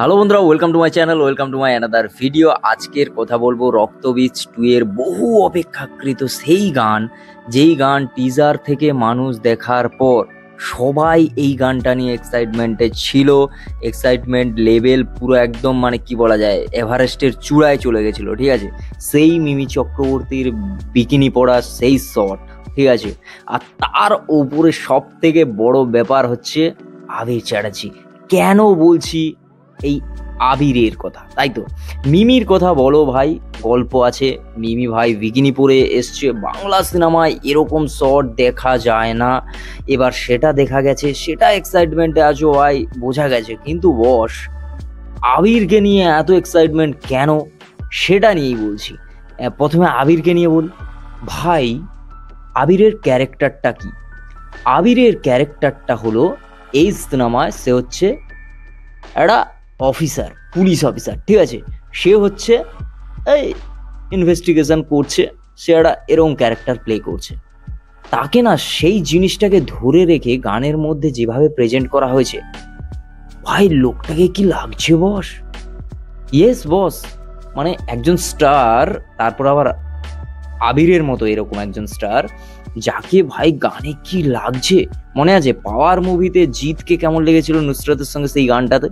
Hello বন্ধুরা, welcome to my channel, welcome to my another video. আজকের কথা বলবো রক্তবীজ 2 এর বহু অপেক্ষাকৃত সেই গান, যেই গান টিজার থেকে মানুষ দেখার পর সবাই এই গানটা নিয়ে এক্সাইটমেন্টে ছিল। এক্সাইটমেন্ট লেভেল পুরো একদম মানে কি বলা যায়, এভারেস্টের চূড়ায় চলে গেছিল। ঠিক আছে, সেই মিমি চক্রবর্তীর বিকিনি পরা সেই শট, ঠিক আছে। আর তার ওপরে সব থেকে বড় ব্যাপার হচ্ছে আবির চ্যাটার্জি। কেন বলছি এই আবিরের কথা, তাই তো মিমির কথা বলো ভাই, গল্প আছে। মিমি ভাই বিকিনি পরে এসছে, বাংলা সিনেমায় এরকম শট দেখা যায় না। এবার সেটা দেখা গেছে, সেটা এক্সাইটমেন্টে আছো ভাই, বোঝা গেছে। কিন্তু বস, আবিরকে নিয়ে এত এক্সাইটমেন্ট কেন, সেটা নিয়েই বলছি। প্রথমে আবিরকে নিয়ে বলি ভাই, আবিরের ক্যারেক্টারটা কি? আবিরের ক্যারেক্টারটা হলো এই সিনেমায় সে হচ্ছে একটা অফিসার, পুলিশ অফিসার, ঠিক আছে। সে হচ্ছে এই ইনভেস্টিগেশন করছে, সে একটা এরকম ক্যারেক্টার প্লে করছে। তাকে না সেই জিনিসটাকে ধরে রেখে গানের মধ্যে যেভাবে প্রেজেন্ট করা হয়েছে, ভাই লোকটাকে কি লাগছে বস। ইয়েস বস, মানে একজন স্টার, তারপর আবার আবিরের মতো এরকম একজন স্টার, যাকে ভাই গানে কি লাগছে। মনে আছে পাওয়ার মুভিতে জিতকে কেমন লেগেছিল নুসরাতের সঙ্গে সেই গানটাতে,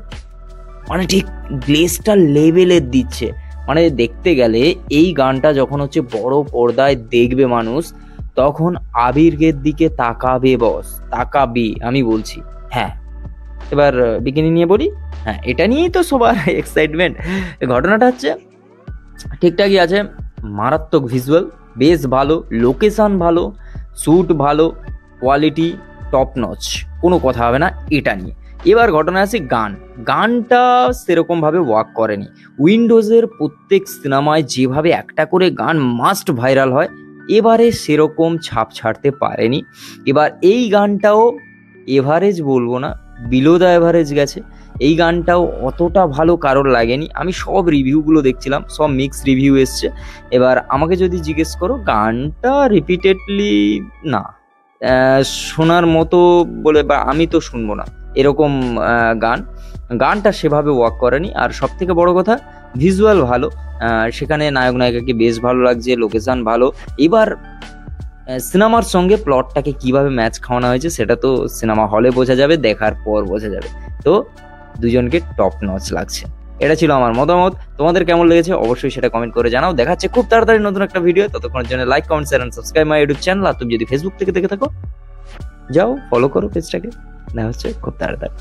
মানে ঠিক গ্লেসটা লেভেলের দিচ্ছে। মানে দেখতে গেলে এই গানটা যখন হচ্ছে বড় পর্দায় দেখবে মানুষ, তখন আবিরের দিকে তাকাবে বস, তাকাবে, আমি বলছি। হ্যাঁ, এবার বিকিনি নিয়ে বলি। হ্যাঁ, এটা নিয়েই তো সবার এক্সাইটমেন্ট। ঘটনাটা হচ্ছে ঠিকঠাকই আছে, মারাত্মক ভিজুয়াল, বেশ ভালো, লোকেশন ভালো, শ্যুট ভালো, কোয়ালিটি টপ নচ, কোনো কথা হবে না এটা নিয়ে। এবার ঘটনা আছে গানটা সেরকম ভাবে ওয়ার্ক করেনি। উইন্ডোজের প্রত্যেক সিনেমায় যেভাবে একটা করে গান মাস্ট ভাইরাল হয়, এবারে সেরকম ছাপ ছাড়তে পারেনি। এবার এই গানটাও এভারেজ বলবো না, বিলো দ্য এভারেজ গেছে। এই গানটাও অতটা ভালো কারোর লাগেনি। আমি সব রিভিউগুলো দেখছিলাম, সব মিক্স রিভিউ এসছে। এবার আমাকে যদি জিজ্ঞেস করো, গানটা রিপিটেডলি না শোনার মতো বলে, বা আমি তো শুনবো না এরকম গানটা সেভাবে ওয়ার্ক করেনি। আর সব থেকে বড় কথা, ভিজুয়াল ভালো, সেখানে নায়ক নায়িকাকে বেশ ভালো লাগছে, লোকেশন ভালো। এবার সিনেমার সঙ্গে প্লটটাকে কিভাবে ম্যাচ খাওয়ানো হয়েছে সেটা তো সিনেমা হলে বোঝা যাবে, দেখার পর বোঝা যাবে। তো দুজনকে টপ নচ লাগছে। এটা ছিল আমার মতামত, তোমাদের কেমন লেগেছে অবশ্যই সেটা কমেন্ট করে জানাও। দেখাচ্ছে খুব তাড়াতাড়ি নতুন একটা ভিডিও, ততক্ষণের জন্য like, comment, share and subscribe my YouTube channel. আর তুমি যদি ফেসবুক থেকে দেখে থাকো, যাও ফলো করো পেজটাকে। দেখা হচ্ছে খুব তাড়াতাড়ি।